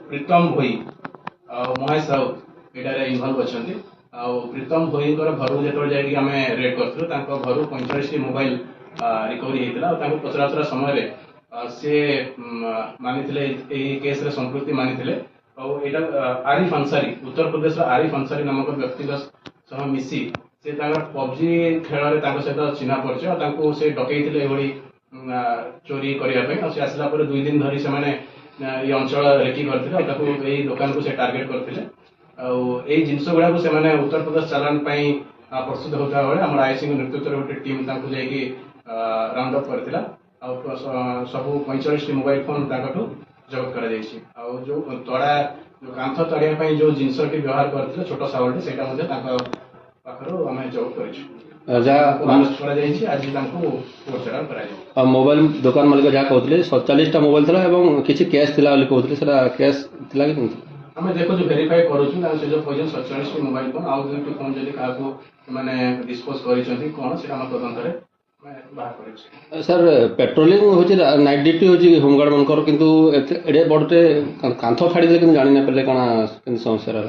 प्रीतम भोई महेश राउत एटार इनवल्व अच्छा प्रीतम भोई घर जो जामें रेड करूँ घर 45 मोबाइल रिकवरी होता पचराउचरा समय सी मानी केस रे संपृक्ति मानी आरिफ अंसारी उत्तर प्रदेश आरिफ अंसारी नामक व्यक्ति मिसी से पबजी खेल सहित चिन्हा परिचय से डकई चोरी करने से आसला 2 दिन धरी से ये अंचल रेकी करते दुकान को से टार्गेट करते जिनस गुड़ा को उत्तर प्रदेश चालान प्रस्तुत होता बेले आम आईसी नेतृत्व गोटे टीम जाकि राउंड अप करथिला सब 45 मोबाइल फोन जबत कर जो तड़ा जो कांथ तड़िया जो जिनसटी व्यवहार करते छोट सावलटी से पाखर आम जबत कर मोबाइल दुकान मालिक जहाँ कहते 47टा मोबाइल था किसी कैश कहते कैश कि आम देखो भेरीफाई करूँ से जो कहते 47 मोबाइल फोन आउ दुईटी फोन जब क्या डिस्पोज कर तदंत सर पेट्रोलिंग होची नाइट ड्यूटी होची होमगार्ड मनकर किंतु एडे बडटे कांथ फाड़ी दे जानि ना पले कोना समस्या रहा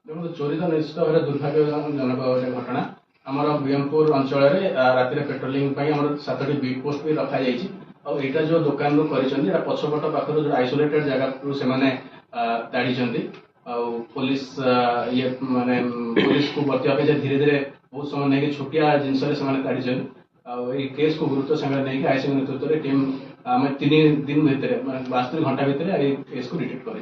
देखो चोरी तो निश्चित भाव दुर्भाग्यजनक गोटे घटना आमर बीएमपुर अंचल राति पेट्रोलिंग 7टी बीट पोस्ट भी रखा जाइए जो दुकान कर पछपट पाखर जो आइसोलेटेड जगह से ताड़ी पुलिस ये माने पुलिस को बचाई धीरे धीरे बहुत समय नहीं छोटिया जिनस ताड़ी केस को गुरुत्व संगे नहीं आईसी नेतृत्व टीम आम 3 दिन भितर 72 घंटा भितर केस को डिटेक्ट कर